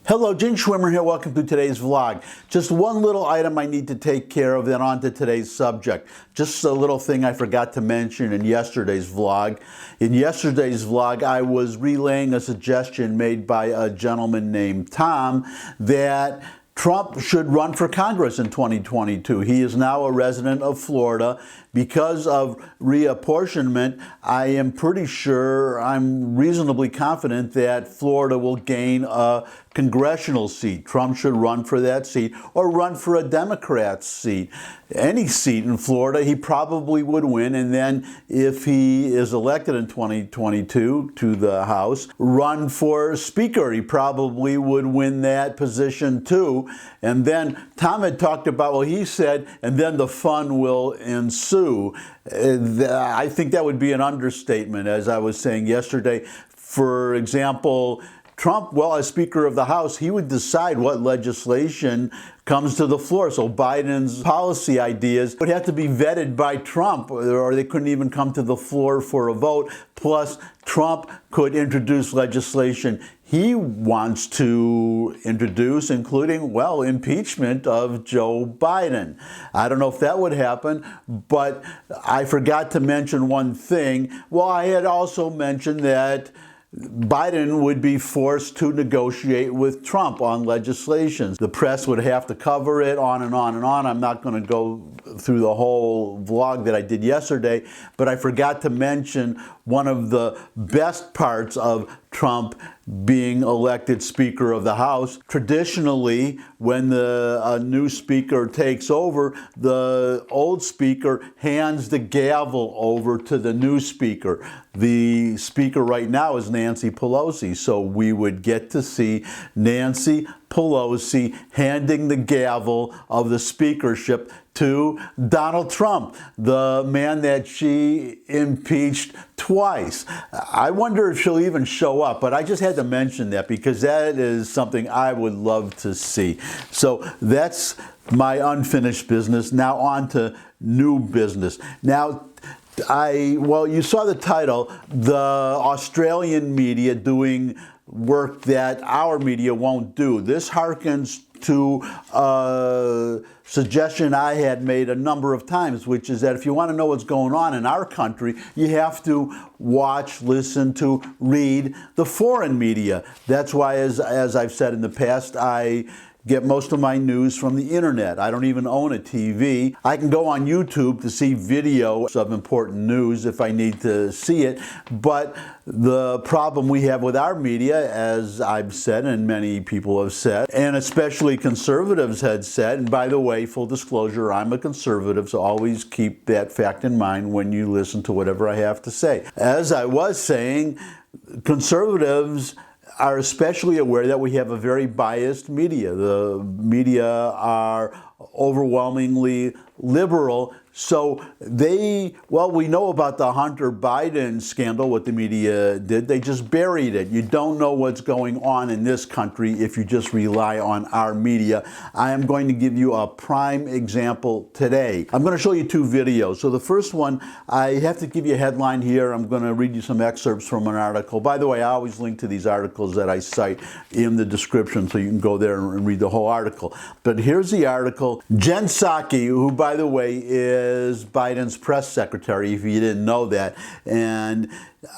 Hello, Gene Schwimmer here. Welcome to today's vlog. Just one little item I need to take care of, then on to today's subject. Just a little thing I forgot to mention in yesterday's vlog. In yesterday's vlog, I was relaying a suggestion made by a gentleman named Tom that Trump should run for Congress in 2022. He is now a resident of Florida. Because of reapportionment, I am pretty sure, I'm reasonably confident that Florida will gain a congressional seat. Trump should run for that seat or run for a Democrat's seat. Any seat in Florida, he probably would win. And then if he is elected in 2022 to the House, run for Speaker. He probably would win that position too. And then Tom had talked about, well, he said, and then the fun will ensue. I think that would be an understatement, as I was saying yesterday. For example, Trump, well, as Speaker of the House, he would decide what legislation comes to the floor. So Biden's policy ideas would have to be vetted by Trump, or they couldn't even come to the floor for a vote. Plus, Trump could introduce legislation he wants to introduce, including, well, impeachment of Joe Biden. I don't know if that would happen, but I forgot to mention one thing. Well, I had also mentioned that Biden would be forced to negotiate with Trump on legislation. The press would have to cover it, on and on and on. I'm not going to go through the whole vlog that I did yesterday, but I forgot to mention one of the best parts of Trump being elected Speaker of the House. Traditionally, when a new Speaker takes over, the old Speaker hands the gavel over to the new Speaker. The Speaker right now is Nancy Pelosi, so we would get to see Nancy Pelosi handing the gavel of the speakership to Donald Trump, the man that she impeached twice. I wonder if she'll even show up, but I just had to mention that because that is something I would love to see. So that's my unfinished business. Now on to new business. Now, you saw the title, the Australian media doing work that our media won't do. This harkens to a suggestion I had made a number of times, which is that if you want to know what's going on in our country, you have to watch, listen to, read the foreign media. That's why, as I've said in the past, I get most of my news from the internet. I don't even own a TV. I can go on YouTube to see video of important news if I need to see it. But the problem we have with our media, as I've said and many people have said, and especially conservatives had said, and by the way, full disclosure, I'm a conservative, so always keep that fact in mind when you listen to whatever I have to say. As I was saying, conservatives are especially aware that we have a very biased media. The media are overwhelmingly liberal. So we know about the Hunter Biden scandal, what the media did. They just buried it. You don't know what's going on in this country if you just rely on our media. I am going to give you a prime example today. I'm going to show you two videos. So the first one, I have to give you a headline here. I'm going to read you some excerpts from an article. By the way, I always link to these articles that I cite in the description, so you can go there and read the whole article. But here's the article. Jen Psaki, who, by the way, is Biden's press secretary, if you didn't know that. And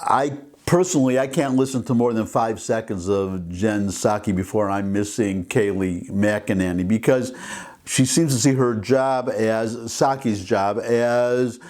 I can't listen to more than 5 seconds of Jen Psaki before I'm missing Kayleigh McEnany, because she seems to see her job as Psaki's job as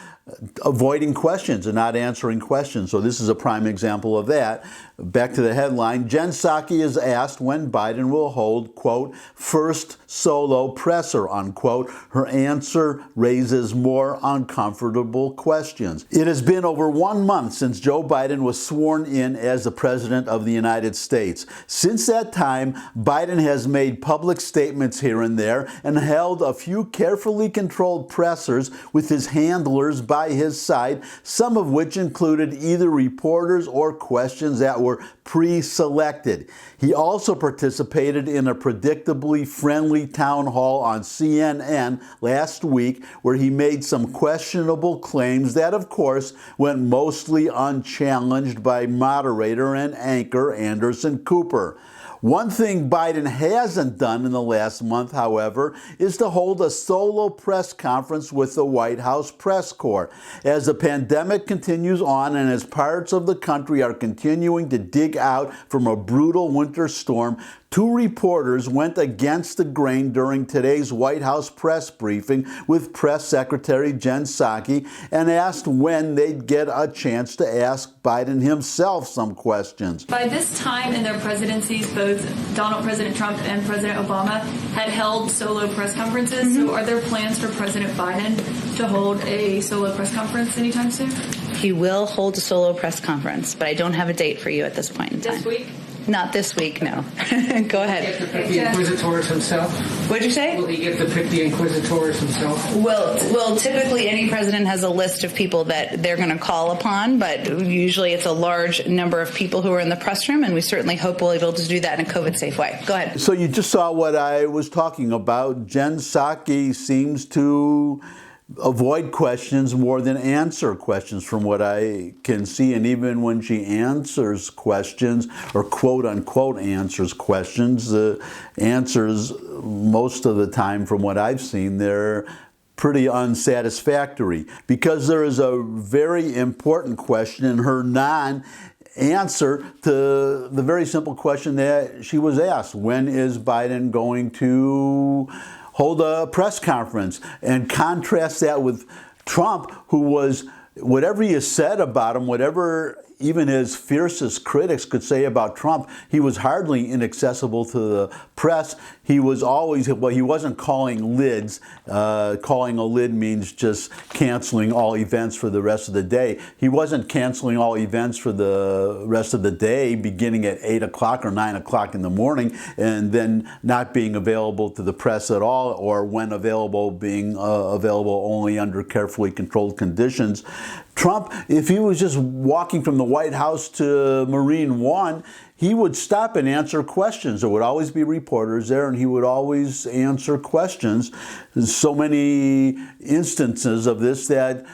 avoiding questions and not answering questions. So this is a prime example of that. Back to the headline. Jen Psaki is asked when Biden will hold, quote, first solo presser, unquote. Her answer raises more uncomfortable questions. It has been over 1 month since Joe Biden was sworn in as the President of the United States. Since that time, Biden has made public statements here and there and held a few carefully controlled pressers with his handlers by his side, some of which included either reporters or questions that were pre-selected. He also participated in a predictably friendly town hall on CNN last week where he made some questionable claims that, of course, went mostly unchallenged by moderator and anchor Anderson Cooper. One thing Biden hasn't done in the last month, however, is to hold a solo press conference with the White House press corps. As the pandemic continues on and as parts of the country are continuing to dig out from a brutal winter storm, two reporters went against the grain during today's White House press briefing with Press Secretary Jen Psaki and asked when they'd get a chance to ask Biden himself some questions. By this time in their presidencies, both President Trump and President Obama had held solo press conferences. So are there plans for President Biden to hold a solo press conference anytime soon? He will hold a solo press conference, but I don't have a date for you at this point in time. This week? Not this week, no. Go ahead. Will he get to pick the inquisitors himself? What'd you say? Will he get to pick the inquisitors himself? Well, typically any president has a list of people that they're going to call upon, but usually it's a large number of people who are in the press room, and we certainly hope we'll be able to do that in a COVID-safe way. Go ahead. So you just saw what I was talking about. Jen Psaki seems to avoid questions more than answer questions from what I can see. And even when she answers questions, or quote unquote answers questions, the answers most of the time from what I've seen, they're pretty unsatisfactory, because there is a very important question in her non-answer to the very simple question that she was asked: when is Biden going to hold a press conference? And contrast that with Trump, who was, whatever you said about him, whatever even his fiercest critics could say about Trump, he was hardly inaccessible to the press. He was always, well, he wasn't calling lids. Calling a lid means just canceling all events for the rest of the day. He wasn't canceling all events for the rest of the day, beginning at 8 o'clock or 9 o'clock in the morning, and then not being available to the press at all, or when available, being available only under carefully controlled conditions. Trump, if he was just walking from the White House to Marine One, he would stop and answer questions. There would always be reporters there, and he would always answer questions. There's so many instances of this that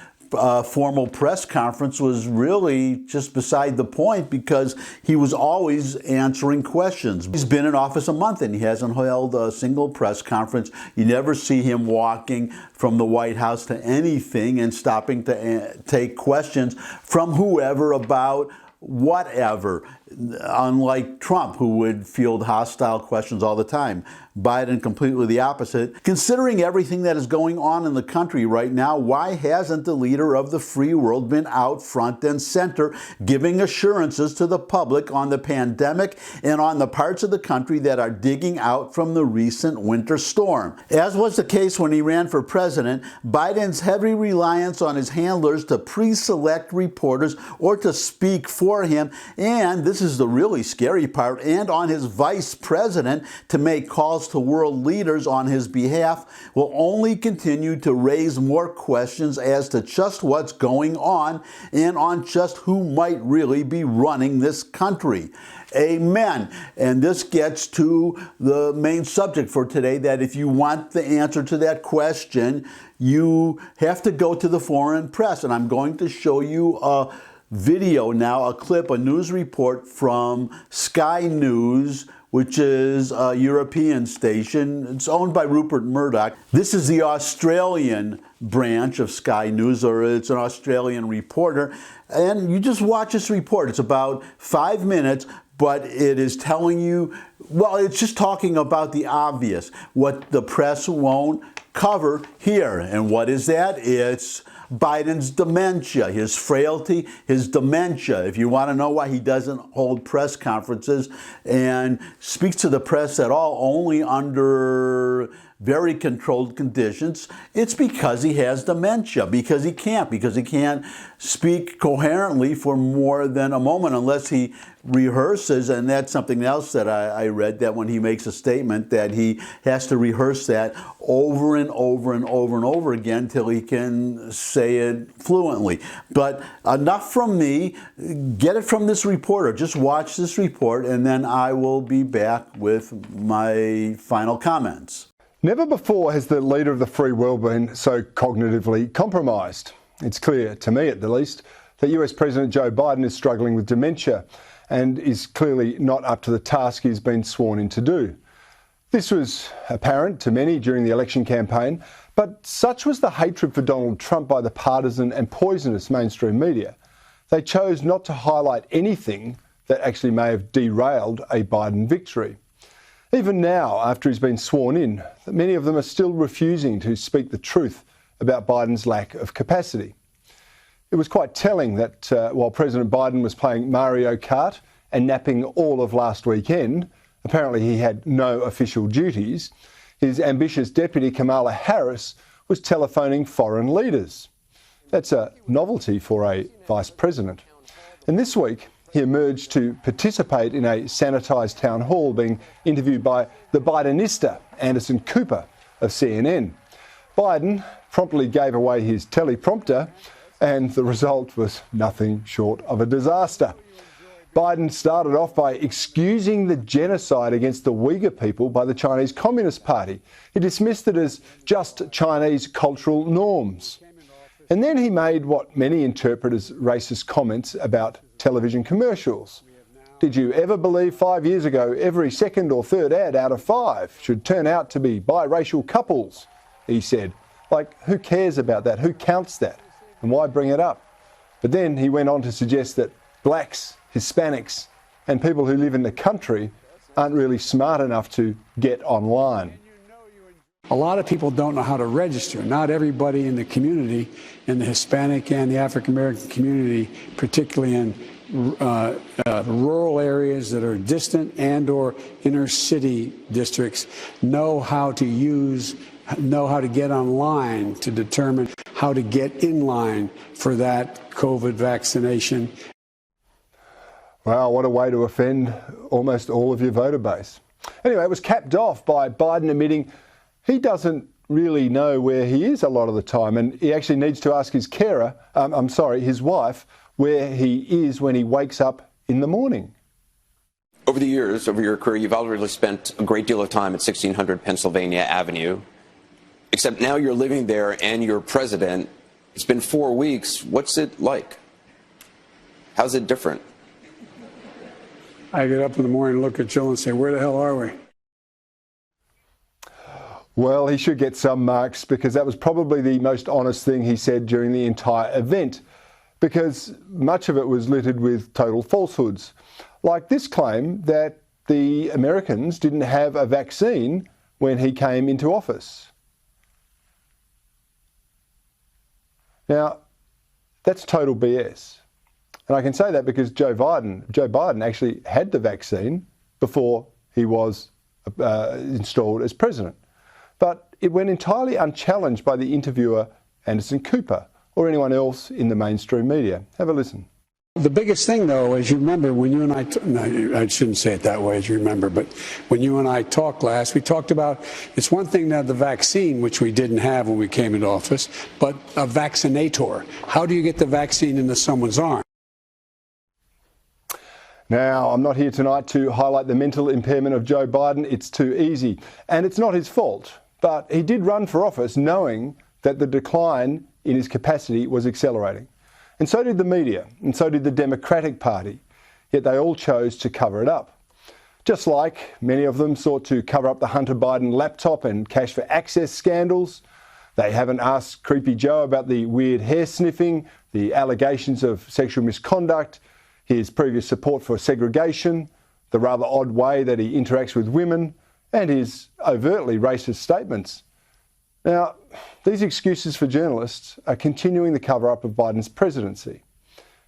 formal press conference was really just beside the point, because he was always answering questions. He's been in office a month and he hasn't held a single press conference. You never see him walking from the White House to anything and stopping to take questions from whoever about whatever, unlike Trump, who would field hostile questions all the time. Biden, completely the opposite. Considering everything that is going on in the country right now, why hasn't the leader of the free world been out front and center, giving assurances to the public on the pandemic and on the parts of the country that are digging out from the recent winter storm? As was the case when he ran for president, Biden's heavy reliance on his handlers to pre-select reporters or to speak for him, and this is the really scary part, and on his vice president to make calls to world leaders on his behalf, will only continue to raise more questions as to just what's going on and on just who might really be running this country. Amen. And this gets to the main subject for today, that if you want the answer to that question, you have to go to the foreign press. And I'm going to show you a video now, a clip, a news report from Sky News, which is a European station. It's owned by Rupert Murdoch. This is the Australian branch of Sky News, or it's an Australian reporter. And you just watch this report. It's about 5 minutes, but it is telling you, well, it's just talking about the obvious, what the press won't cover here. And what is that? It's Biden's dementia, his frailty, his dementia. If you want to know why he doesn't hold press conferences and speaks to the press at all, only under very controlled conditions, it's because he has dementia, because he can't speak coherently for more than a moment unless he rehearses. And that's something else that I read, that when he makes a statement, that he has to rehearse that over and over and over and over again till he can say it fluently. But enough from me. Get it from this reporter. Just watch this report, and then I will be back with my final comments. Never before has the leader of the free world been so cognitively compromised. It's clear, to me at the least, that US President Joe Biden is struggling with dementia. and is clearly not up to the task he's been sworn in to do. This was apparent to many during the election campaign, but such was the hatred for Donald Trump by the partisan and poisonous mainstream media. They chose not to highlight anything that actually may have derailed a Biden victory. Even now, after he's been sworn in, many of them are still refusing to speak the truth about Biden's lack of capacity. It was quite telling that while President Biden was playing Mario Kart and napping all of last weekend, apparently he had no official duties, his ambitious deputy Kamala Harris was telephoning foreign leaders. That's a novelty for a vice president. And this week, he emerged to participate in a sanitised town hall being interviewed by the Bidenista, Anderson Cooper of CNN. Biden promptly gave away his teleprompter, and the result was nothing short of a disaster. Biden started off by excusing the genocide against the Uyghur people by the Chinese Communist Party. He dismissed it as just Chinese cultural norms. And then he made what many interpret as racist comments about television commercials. Did you ever believe 5 years ago every second or third ad out of 5 should turn out to be biracial couples? He said. Like, who cares about that? Who counts that? And why bring it up? But then he went on to suggest that blacks, Hispanics, and people who live in the country aren't really smart enough to get online. A lot of people don't know how to register. Not everybody in the community, in the Hispanic and the African American community, particularly in rural areas that are distant and or inner city districts, know how to get online to determine how to get in line for that COVID vaccination. Wow, what a way to offend almost all of your voter base. Anyway, it was capped off by Biden admitting he doesn't really know where he is a lot of the time, and he actually needs to ask his his wife, where he is when he wakes up in the morning. Over the years, over your career, you've already spent a great deal of time at 1600 Pennsylvania Avenue, except now you're living there and you're president. It's been 4 weeks. What's it like? How's it different? I get up in the morning, look at Jill and say, where the hell are we? Well, he should get some marks because that was probably the most honest thing he said during the entire event, because much of it was littered with total falsehoods. Like this claim that the Americans didn't have a vaccine when he came into office. Now, that's total BS. And I can say that because Joe Biden actually had the vaccine before he was installed as president. But it went entirely unchallenged by the interviewer Anderson Cooper or anyone else in the mainstream media. Have a listen. The biggest thing, though, as you remember, when you and I shouldn't say it that way, as you remember, but when you and I talked last, we talked about, it's one thing to have the vaccine, which we didn't have when we came into office, but a vaccinator. How do you get the vaccine into someone's arm? Now, I'm not here tonight to highlight the mental impairment of Joe Biden. It's too easy. And it's not his fault. But he did run for office knowing that the decline in his capacity was accelerating. And so did the media, and so did the Democratic Party. Yet they all chose to cover it up. Just like many of them sought to cover up the Hunter Biden laptop and cash for access scandals. They haven't asked Creepy Joe about the weird hair sniffing, the allegations of sexual misconduct, his previous support for segregation, the rather odd way that he interacts with women, and his overtly racist statements. Now, these excuses for journalists are continuing the cover-up of Biden's presidency.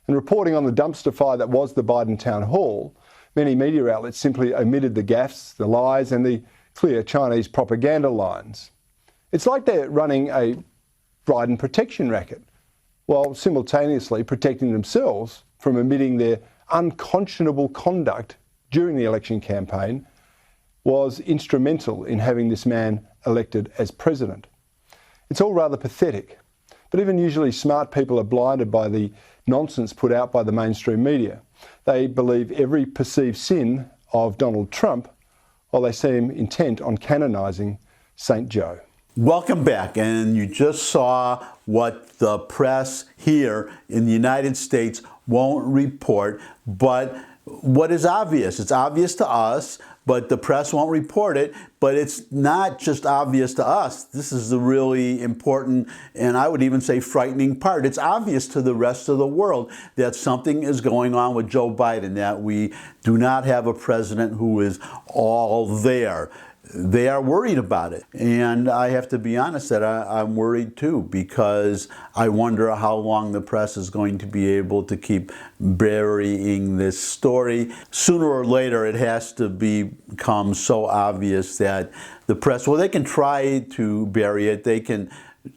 And reporting on the dumpster fire that was the Biden town hall, many media outlets simply omitted the gaffes, the lies, and the clear Chinese propaganda lines. It's like they're running a Biden protection racket, while simultaneously protecting themselves from admitting their unconscionable conduct during the election campaign was instrumental in having this man elected as president. It's all rather pathetic, but even usually smart people are blinded by the nonsense put out by the mainstream media. They believe every perceived sin of Donald Trump while they seem intent on canonising St. Joe. Welcome back, and you just saw what the press here in the United States won't report, but what is obvious. It's obvious to us, but the press won't report it. But it's not just obvious to us. This is the really important, and I would even say frightening part. It's obvious to the rest of the world that something is going on with Joe Biden, that we do not have a president who is all there. They are worried about it. And I have to be honest that I'm worried too, because I wonder how long the press is going to be able to keep burying this story. Sooner or later, it has to become so obvious that the press, well, they can try to bury it. They can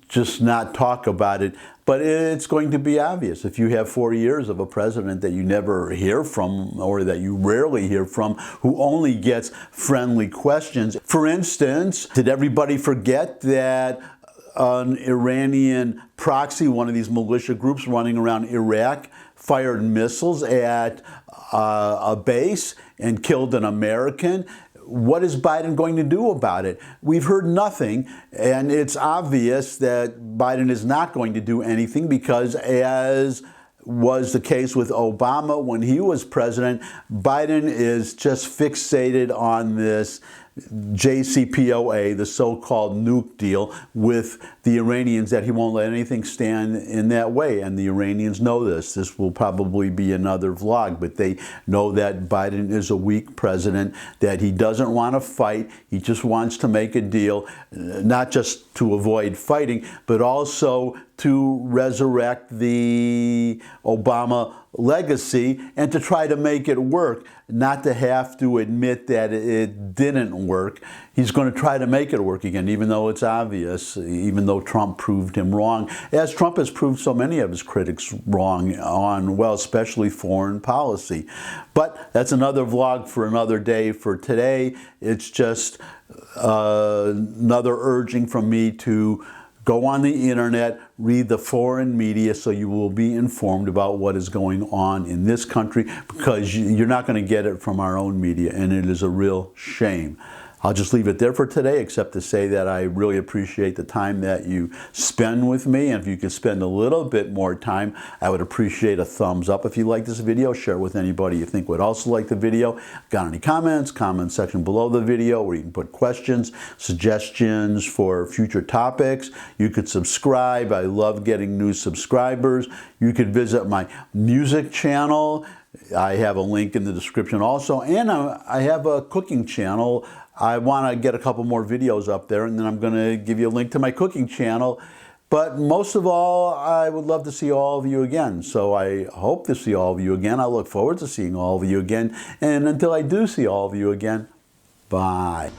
just not talk about it. But it's going to be obvious. If you have 4 years of a president that you never hear from, or that you rarely hear from, who only gets friendly questions. For instance, did everybody forget that an Iranian proxy, one of these militia groups running around Iraq, fired missiles at a base and killed an American? What is Biden going to do about it? We've heard nothing, and it's obvious that Biden is not going to do anything because, as was the case with Obama when he was president, Biden is just fixated on this JCPOA, the so-called nuke deal with the Iranians, that he won't let anything stand in that way. And the Iranians know this. This will probably be another vlog, but they know that Biden is a weak president, that he doesn't want to fight. He just wants to make a deal, not just to avoid fighting, but also to resurrect the Obama legacy and to try to make it work, not to have to admit that it didn't work. He's going to try to make it work again, even though it's obvious, even though Trump proved him wrong, as Trump has proved so many of his critics wrong on, well, especially foreign policy. But that's another vlog for another day. For today, it's just another urging from me to go on the internet, read the foreign media so you will be informed about what is going on in this country, because you're not going to get it from our own media, and it is a real shame. I'll just leave it there for today, except to say that I really appreciate the time that you spend with me. And if you could spend a little bit more time, I would appreciate a thumbs up if you like this video. Share it with anybody you think would also like the video. Got any comments? Comment section below the video where you can put questions, suggestions for future topics. You could subscribe. I love getting new subscribers. You could visit my music channel. I have a link in the description also. And I have a cooking channel. I want to get a couple more videos up there, and then I'm going to give you a link to my cooking channel. But most of all, I would love to see all of you again. So I hope to see all of you again. I look forward to seeing all of you again. And until I do see all of you again, bye.